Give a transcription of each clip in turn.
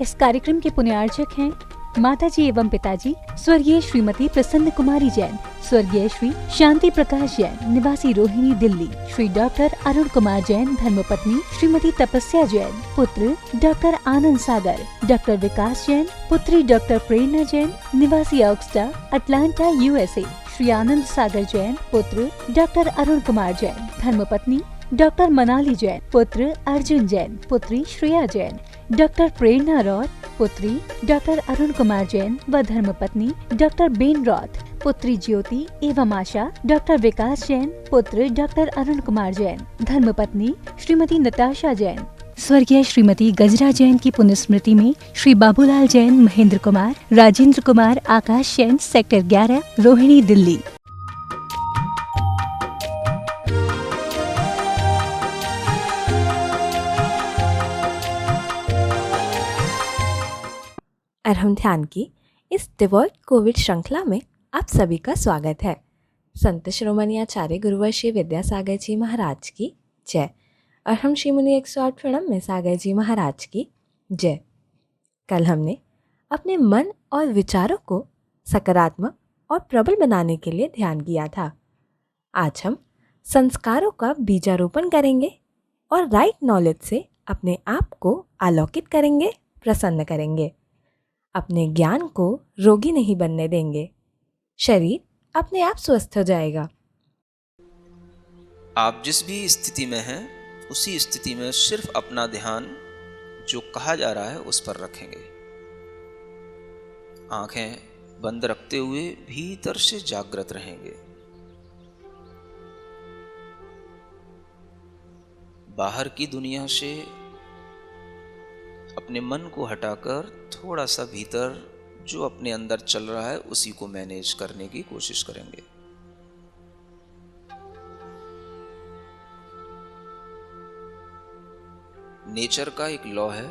इस कार्यक्रम के पुण्यार्चक हैं माताजी एवं पिताजी स्वर्गीय श्रीमती प्रसन्न कुमारी जैन, स्वर्गीय श्री शांति प्रकाश जैन निवासी रोहिणी दिल्ली, श्री डॉक्टर अरुण कुमार जैन धर्मपत्नी श्रीमती तपस्या जैन, पुत्र डॉक्टर आनंद सागर, डॉक्टर विकास जैन, पुत्री डॉक्टर प्रेरणा जैन निवासी ऑक्सटा अटलांटा यूएसए, श्री आनंद सागर जैन, पुत्र डॉक्टर अरुण कुमार जैन, धर्मपत्नी डॉक्टर मनाली जैन, पुत्र अर्जुन जैन, पुत्री श्रेया जैन, डॉक्टर प्रेरणा रॉथ, पुत्री डॉक्टर अरुण कुमार जैन व धर्मपत्नी डॉक्टर बेन रॉथ, पुत्री ज्योति एवं आशा, डॉक्टर विकास जैन, पुत्र डॉक्टर अरुण कुमार जैन, धर्मपत्नी श्रीमती नताशा जैन, स्वर्गीय श्रीमती गजरा जैन की पुण्यस्मृति में श्री बाबूलाल जैन, महेंद्र कुमार, राजेंद्र कुमार, आकाश जैन, सेक्टर 11, रोहिणी दिल्ली। अरहम ध्यान की इस डिवॉल्ट कोविड श्रृंखला में आप सभी का स्वागत है। संत शिरोमणि आचार्य गुरुवर श्री विद्यासागर जी महाराज की जय। अरहम श्री मुनि 108 प्रणम में सागर जी महाराज की जय। कल हमने अपने मन और विचारों को सकारात्मक और प्रबल बनाने के लिए ध्यान किया था। आज हम संस्कारों का बीजारोपण करेंगे और राइट नॉलेज से अपने आप को आलोकित करेंगे, प्रसन्न करेंगे। अपने ज्ञान को रोगी नहीं बनने देंगे। शरीर अपने आप स्वस्थ हो जाएगा। आप जिस भी स्थिति में हैं, उसी स्थिति में सिर्फ अपना ध्यान जो कहा जा रहा है उस पर रखेंगे। आंखें बंद रखते हुए भीतर से जागृत रहेंगे। बाहर की दुनिया से अपने मन को हटाकर थोड़ा सा भीतर जो अपने अंदर चल रहा है उसी को मैनेज करने की कोशिश करेंगे। नेचर का एक लॉ है,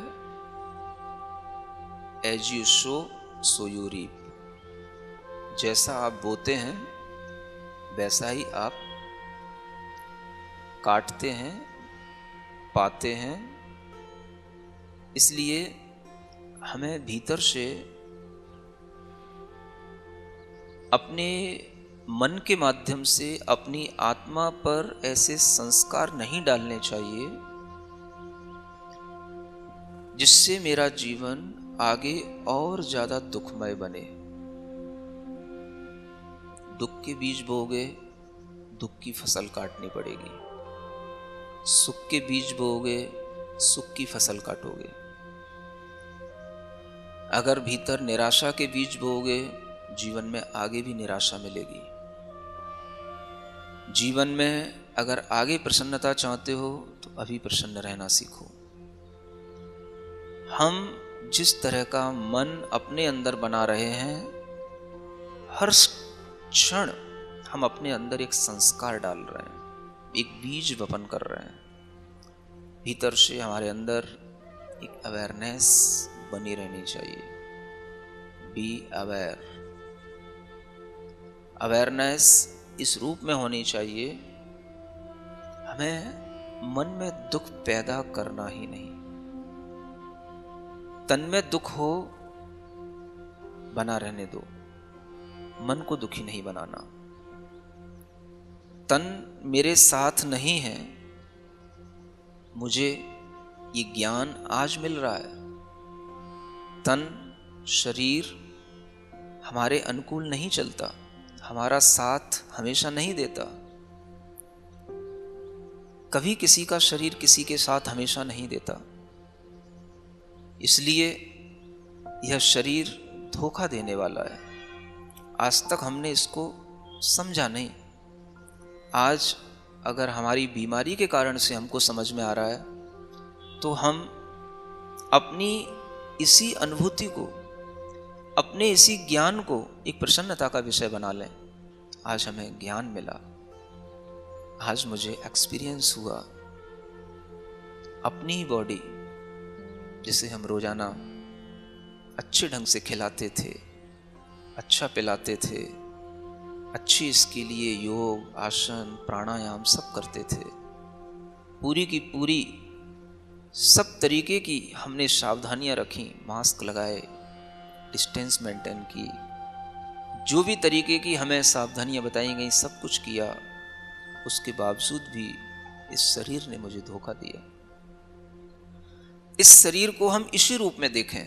as you sow so you reap. जैसा आप बोते हैं वैसा ही आप काटते हैं, पाते हैं। इसलिए हमें भीतर से अपने मन के माध्यम से अपनी आत्मा पर ऐसे संस्कार नहीं डालने चाहिए जिससे मेरा जीवन आगे और ज्यादा दुखमय बने। दुख के बीज बोओगे, दुख की फसल काटनी पड़ेगी। सुख के बीज बोओगे, सुख की फसल काटोगे। अगर भीतर निराशा के बीज बोओगे, जीवन में आगे भी निराशा मिलेगी। जीवन में अगर आगे प्रसन्नता चाहते हो तो अभी प्रसन्न रहना सीखो। हम जिस तरह का मन अपने अंदर बना रहे हैं, हर क्षण हम अपने अंदर एक संस्कार डाल रहे हैं, एक बीज वपन कर रहे हैं। भीतर से हमारे अंदर एक अवेयरनेस बनी रहनी चाहिए। Be aware. अवेयरनेस इस रूप में होनी चाहिए, हमें मन में दुख पैदा करना ही नहीं। तन में दुख हो, बना रहने दो, मन को दुखी नहीं बनाना। तन मेरे साथ नहीं है, मुझे ये ज्ञान आज मिल रहा है। तन शरीर हमारे अनुकूल नहीं चलता, हमारा साथ हमेशा नहीं देता। कभी किसी का शरीर किसी के साथ हमेशा नहीं देता। इसलिए यह शरीर धोखा देने वाला है। आज तक हमने इसको समझा नहीं। आज अगर हमारी बीमारी के कारण से हमको समझ में आ रहा है तो हम अपनी इसी अनुभूति को, अपने इसी ज्ञान को एक प्रसन्नता का विषय बना लें। आज हमें ज्ञान मिला, आज मुझे एक्सपीरियंस हुआ। अपनी ही बॉडी जिसे हम रोजाना अच्छे ढंग से खिलाते थे, अच्छा पिलाते थे, अच्छी इसके लिए योग, आसन, प्राणायाम सब करते थे, पूरी की पूरी सब तरीके की हमने सावधानियां रखी, मास्क लगाए, डिस्टेंस मेंटेन की, जो भी तरीके की हमें सावधानियां बताई गई सब कुछ किया, उसके बावजूद भी इस शरीर ने मुझे धोखा दिया। इस शरीर को हम इसी रूप में देखें,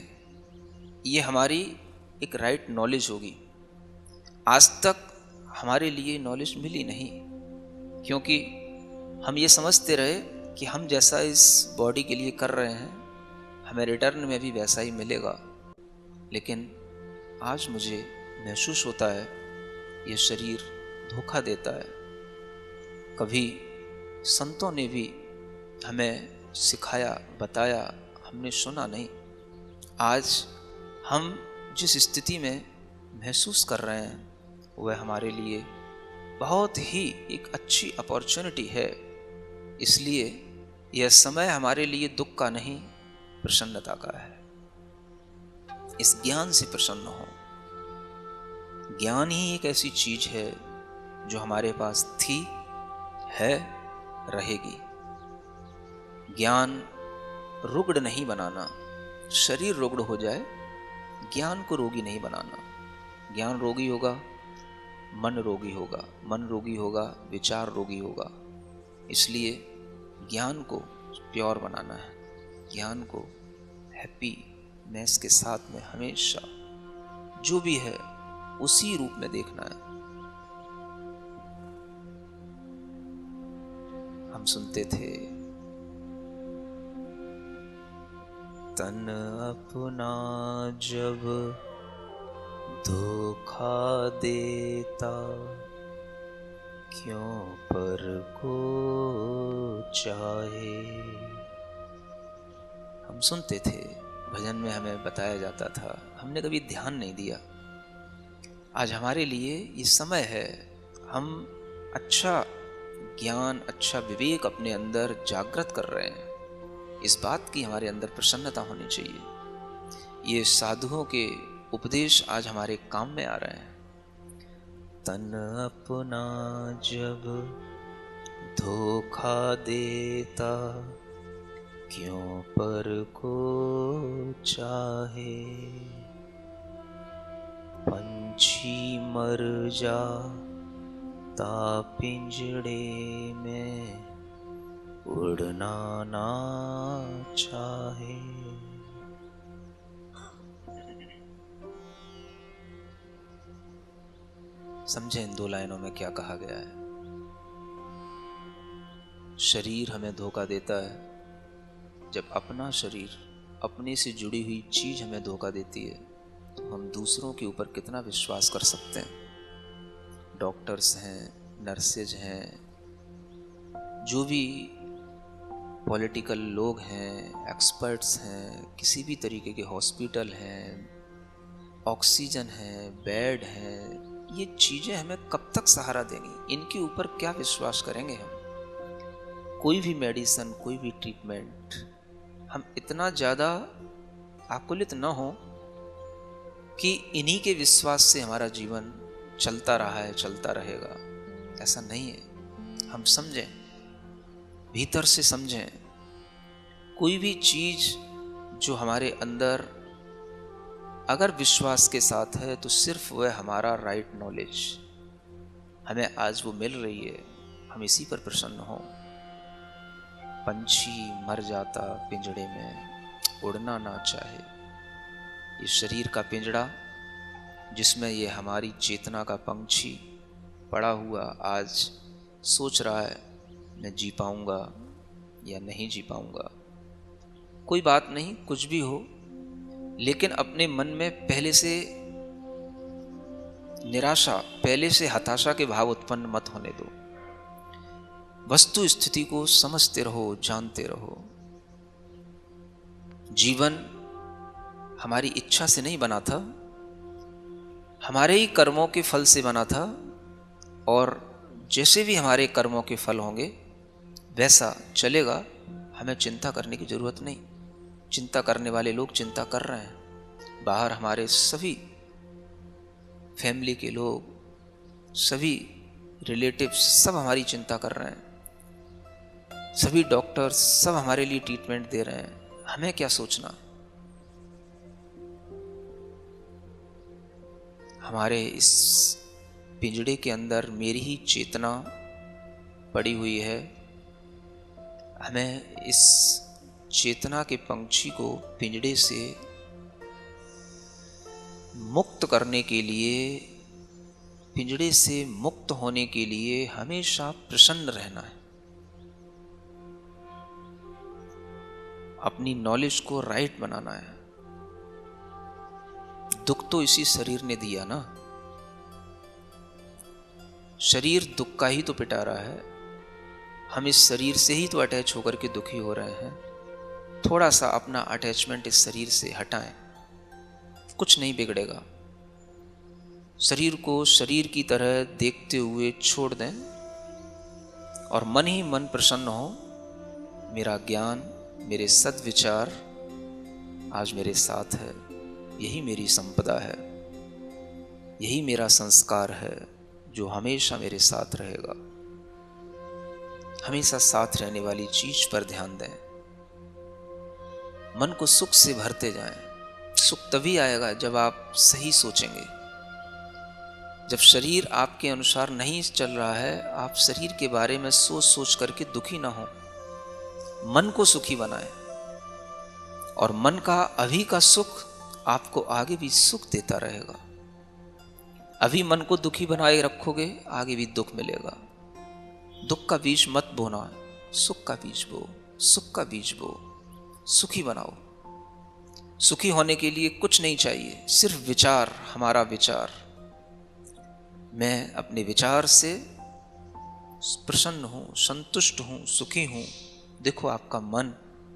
ये हमारी एक राइट नॉलेज होगी। आज तक हमारे लिए नॉलेज मिली नहीं, क्योंकि हम ये समझते रहे कि हम जैसा इस बॉडी के लिए कर रहे हैं हमें रिटर्न में भी वैसा ही मिलेगा। लेकिन आज मुझे महसूस होता है ये शरीर धोखा देता है। कभी संतों ने भी हमें सिखाया, बताया, हमने सुना नहीं। आज हम जिस स्थिति में महसूस कर रहे हैं वह हमारे लिए बहुत ही एक अच्छी अपॉर्चुनिटी है। इसलिए यह समय हमारे लिए दुख का नहीं, प्रसन्नता का है। इस ज्ञान से प्रसन्न हो। ज्ञान ही एक ऐसी चीज है जो हमारे पास थी, है, रहेगी। ज्ञान रुग्ण नहीं बनाना। शरीर रुग्ण हो जाए, ज्ञान को रोगी नहीं बनाना। ज्ञान रोगी होगा, मन रोगी होगा, मन रोगी होगा, विचार रोगी होगा। इसलिए ज्ञान को प्योर बनाना है, ज्ञान को हैप्पीनेस के साथ में हमेशा जो भी है उसी रूप में देखना है। हम सुनते थे, तन अपना जब धोखा देता, क्यों पर को चाहे। हम सुनते थे, भजन में हमें बताया जाता था, हमने कभी ध्यान नहीं दिया। आज हमारे लिए ये समय है, हम अच्छा ज्ञान, अच्छा विवेक अपने अंदर जागृत कर रहे हैं। इस बात की हमारे अंदर प्रसन्नता होनी चाहिए। ये साधुओं के उपदेश आज हमारे काम में आ रहे हैं। तन अपना जब धोखा देता, क्यों पर को चाहे। पंछी मर जाता पिंजड़े में, उड़ना ना चाहे। समझे इन दो लाइनों में क्या कहा गया है। शरीर हमें धोखा देता है। जब अपना शरीर, अपने से जुड़ी हुई चीज हमें धोखा देती है तो हम दूसरों के ऊपर कितना विश्वास कर सकते हैं। डॉक्टर्स हैं, नर्सेज हैं, जो भी पॉलिटिकल लोग हैं, एक्सपर्ट्स हैं, किसी भी तरीके के हॉस्पिटल हैं, ऑक्सीजन है, बेड है, ये चीजें हमें कब तक सहारा देंगी? इनके ऊपर क्या विश्वास करेंगे हम? कोई भी मेडिसिन, कोई भी ट्रीटमेंट, हम इतना ज़्यादा आकुलित न हो कि इन्हीं के विश्वास से हमारा जीवन चलता रहा है, चलता रहेगा। ऐसा नहीं है। हम समझें, भीतर से समझें। कोई भी चीज जो हमारे अंदर अगर विश्वास के साथ है तो सिर्फ वह हमारा राइट नॉलेज हमें आज वो मिल रही है, हम इसी पर प्रसन्न हो। पंछी मर जाता पिंजड़े में, उड़ना ना चाहे। ये शरीर का पिंजड़ा जिसमें ये हमारी चेतना का पंछी पड़ा हुआ आज सोच रहा है मैं जी पाऊंगा या नहीं जी पाऊंगा। कोई बात नहीं, कुछ भी हो, लेकिन अपने मन में पहले से निराशा, पहले से हताशा के भाव उत्पन्न मत होने दो। वस्तु स्थिति को समझते रहो, जानते रहो। जीवन हमारी इच्छा से नहीं बना था, हमारे ही कर्मों के फल से बना था, और जैसे भी हमारे कर्मों के फल होंगे वैसा चलेगा। हमें चिंता करने की जरूरत नहीं। चिंता करने वाले लोग चिंता कर रहे हैं। बाहर हमारे सभी फैमिली के लोग, सभी रिलेटिव्स सब हमारी चिंता कर रहे हैं। सभी डॉक्टर्स सब हमारे लिए ट्रीटमेंट दे रहे हैं, हमें क्या सोचना? हमारे इस पिंजड़े के अंदर मेरी ही चेतना पड़ी हुई है। हमें इस चेतना के पंछी को पिंजड़े से मुक्त करने के लिए, पिंजड़े से मुक्त होने के लिए हमेशा प्रसन्न रहना है। अपनी नॉलेज को राइट बनाना है। दुख तो इसी शरीर ने दिया ना। शरीर दुख का ही तो पिटा रहा है। हम इस शरीर से ही तो अटैच होकर के दुखी हो रहे हैं। थोड़ा सा अपना अटैचमेंट इस शरीर से हटाएं, कुछ नहीं बिगड़ेगा। शरीर को शरीर की तरह देखते हुए छोड़ दें और मन ही मन प्रसन्न हो। मेरा ज्ञान, मेरे सद्विचार आज मेरे साथ है, यही मेरी संपदा है, यही मेरा संस्कार है जो हमेशा मेरे साथ रहेगा। हमेशा साथ रहने वाली चीज पर ध्यान दें। मन को सुख से भरते जाएं। सुख तभी आएगा जब आप सही सोचेंगे। जब शरीर आपके अनुसार नहीं चल रहा है, आप शरीर के बारे में सोच सोच करके दुखी ना हो। मन को सुखी बनाएं और मन का अभी का सुख आपको आगे भी सुख देता रहेगा। अभी मन को दुखी बनाए रखोगे, आगे भी दुख मिलेगा। दुख का बीज मत बोना, सुख का बीज बो, सुख का बीज बो, सुखी बनाओ। सुखी होने के लिए कुछ नहीं चाहिए, सिर्फ विचार, हमारा विचार। मैं अपने विचार से प्रसन्न हूं, संतुष्ट हूं, सुखी हूं। देखो आपका मन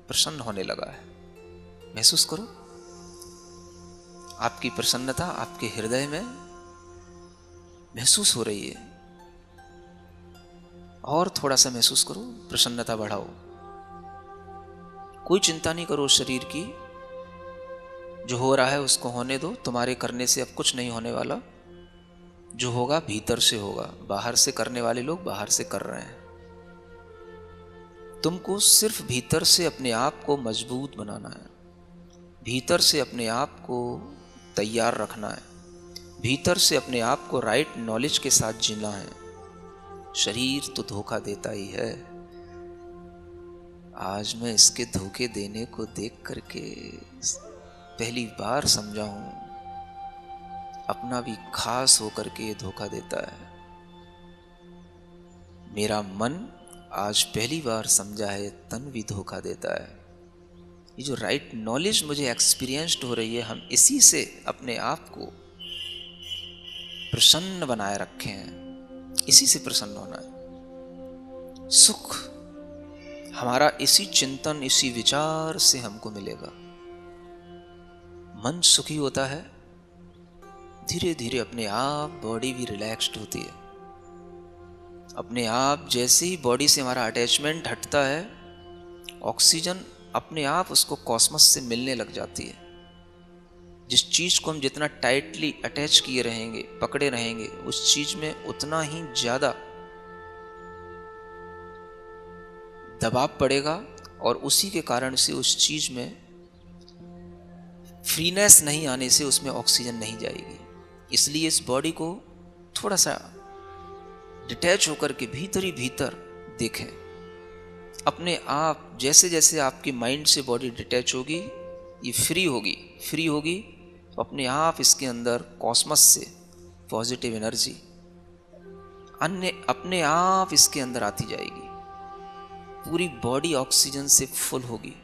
प्रसन्न होने लगा है। महसूस करो आपकी प्रसन्नता आपके हृदय में महसूस हो रही है। और थोड़ा सा महसूस करो, प्रसन्नता बढ़ाओ। कोई चिंता नहीं करो शरीर की। जो हो रहा है उसको होने दो। तुम्हारे करने से अब कुछ नहीं होने वाला। जो होगा भीतर से होगा। बाहर से करने वाले लोग बाहर से कर रहे हैं। तुमको सिर्फ भीतर से अपने आप को मजबूत बनाना है, भीतर से अपने आप को तैयार रखना है, भीतर से अपने आप को राइट नॉलेज के साथ जीना है। शरीर तो धोखा देता ही है। आज मैं इसके धोखे देने को देख करके पहली बार समझा हूं, अपना भी खास होकर के धोखा देता है। मेरा मन आज पहली बार समझा है, तन भी धोखा देता है। ये जो राइट नॉलेज मुझे एक्सपीरियंस्ड हो रही है, हम इसी से अपने आप को प्रसन्न बनाए रखे हैं। इसी से प्रसन्न होना है। सुख हमारा इसी चिंतन, इसी विचार से हमको मिलेगा। मन सुखी होता है, धीरे धीरे अपने आप बॉडी भी रिलैक्स्ड होती है। अपने आप जैसे ही बॉडी से हमारा अटैचमेंट हटता है, ऑक्सीजन अपने आप उसको कॉस्मस से मिलने लग जाती है। जिस चीज को हम जितना टाइटली अटैच किए रहेंगे, पकड़े रहेंगे, उस चीज में उतना ही ज्यादा दबाव पड़ेगा और उसी के कारण से उस चीज में फ्रीनेस नहीं आने से उसमें ऑक्सीजन नहीं जाएगी। इसलिए इस बॉडी को थोड़ा सा डिटैच होकर के भीतर ही भीतर देखें। अपने आप जैसे जैसे आपके माइंड से बॉडी डिटैच होगी, ये फ्री होगी तो अपने आप इसके अंदर कॉस्मस से पॉजिटिव एनर्जी अपने आप इसके अंदर आती जाएगी। पूरी बॉडी ऑक्सीजन से फुल होगी।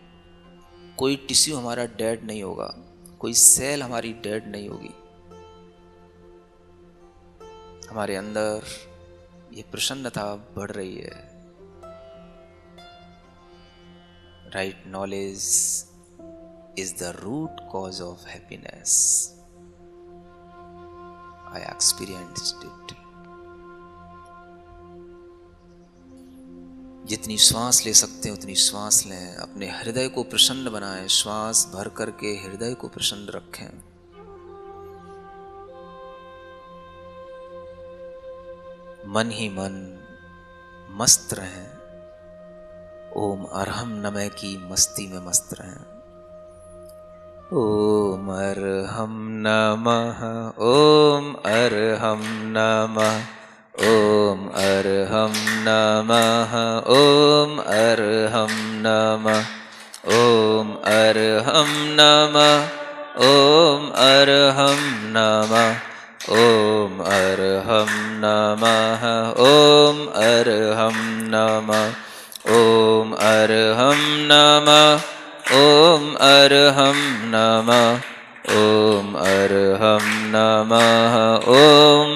कोई टिश्यू हमारा डेड नहीं होगा, कोई सेल हमारी डेड नहीं होगी। हमारे अंदर ये प्रसन्नता बढ़ रही है। Right knowledge is the root cause of happiness. I experienced it. जितनी श्वास ले सकते हैं उतनी श्वास लें। अपने हृदय को प्रसन्न बनाएं। श्वास भर करके हृदय को प्रसन्न रखें। मन ही मन मस्त रहें। ओम अरहम नमः की मस्ती में मस्त रहें। ओम अरहम नमः, ओम अरहम नमः, ओम अरहम नमः, ओम अरहम नमः, ओम अरहम नमः, ओम अरहम नमः, ओम अरहम नमः, ओम अरहम नमः, ओम अरहम नमः, ओम अरहम नमः, ओम अरहम नमः, ओम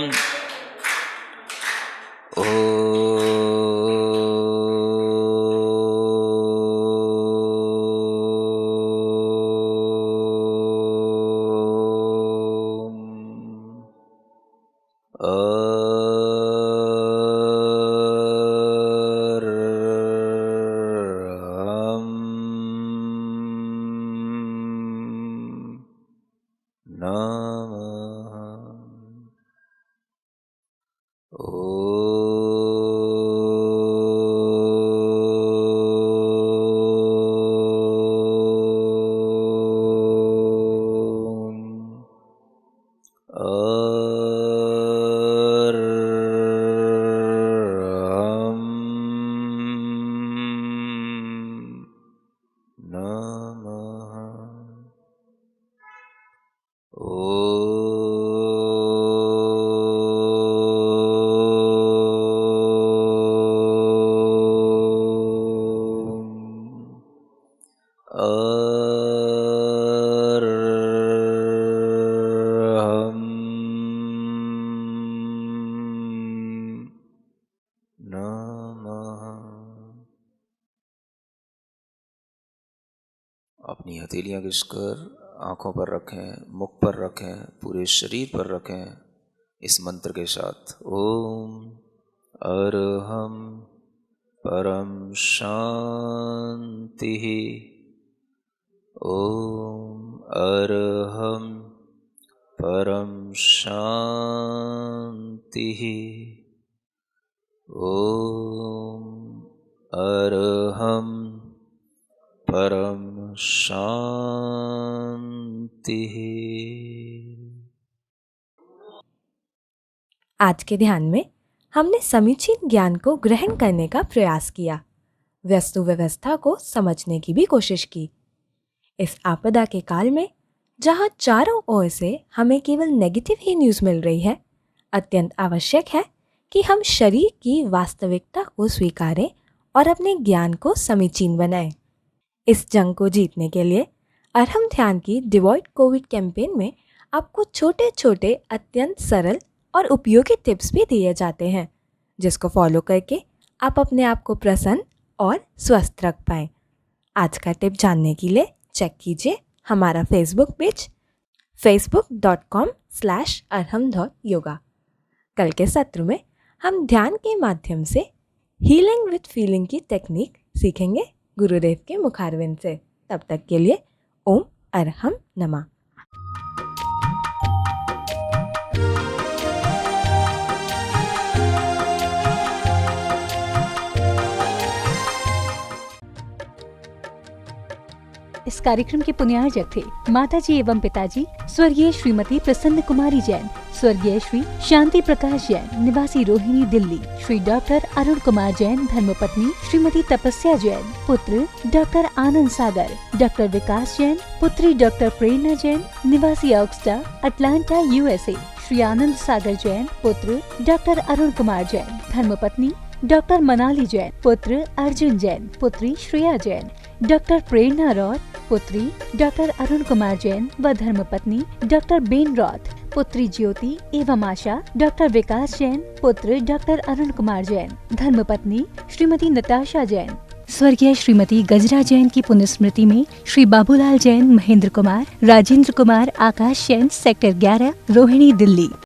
अपनी हथेलियां घिसकर आंखों पर रखें, मुख पर रखें, पूरे शरीर पर रखें इस मंत्र के साथ। ओम अरहम परम शांति, ओम अरहम परम शांति, ओम अरहम परम शांति। आज के ध्यान में हमने समीचीन ज्ञान को ग्रहण करने का प्रयास किया, वस्तु व्यवस्था को समझने की भी कोशिश की। इस आपदा के काल में जहां चारों ओर से हमें केवल नेगेटिव ही न्यूज़ मिल रही है, अत्यंत आवश्यक है कि हम शरीर की वास्तविकता को स्वीकारें और अपने ज्ञान को समीचीन बनाएं। इस जंग को जीतने के लिए अरहम ध्यान की डिवॉइड कोविड कैंपेन में आपको छोटे छोटे अत्यंत सरल और उपयोगी टिप्स भी दिए जाते हैं, जिसको फॉलो करके आप अपने आप को प्रसन्न और स्वस्थ रख पाएं। आज का टिप जानने के लिए चेक कीजिए हमारा फेसबुक पेज facebook.com/arham.yoga। कल के सत्र में हम ध्यान के माध्यम से हीलिंग विद फीलिंग की टेक्निक सीखेंगे गुरुदेव के मुखारविंद से। तब तक के लिए ओम अरहम नमः। इस कार्यक्रम के पुण्यार्जक थे माताजी एवं पिताजी स्वर्गीय श्रीमती प्रसन्न कुमारी जैन, स्वर्गीय श्री शांति प्रकाश जैन, निवासी रोहिणी दिल्ली, श्री डॉक्टर अरुण कुमार जैन, धर्मपत्नी श्रीमती तपस्या जैन, पुत्र डॉक्टर आनंद सागर, डॉक्टर विकास जैन, पुत्री डॉक्टर प्रेरणा जैन, निवासी ऑक्सटा, अटलांटा, यूएसए, श्री आनंद सागर जैन, पुत्र डॉक्टर अरुण कुमार जैन, धर्मपत्नी डॉक्टर मनाली जैन, पुत्र अर्जुन जैन, पुत्री श्रेया जैन, डॉक्टर प्रेरणा रॉथ, पुत्री डॉक्टर अरुण कुमार जैन व धर्मपत्नी डॉक्टर बेन रॉथ, पुत्री ज्योति एवं आशा, डॉक्टर विकास जैन, पुत्र डॉक्टर अरुण कुमार जैन, धर्मपत्नी श्रीमती नताशा जैन। स्वर्गीय श्रीमती गजरा जैन की पुण्यस्मृति में श्री बाबूलाल जैन, महेंद्र कुमार, राजेंद्र कुमार, आकाश जैन, सेक्टर 11, रोहिणी, दिल्ली।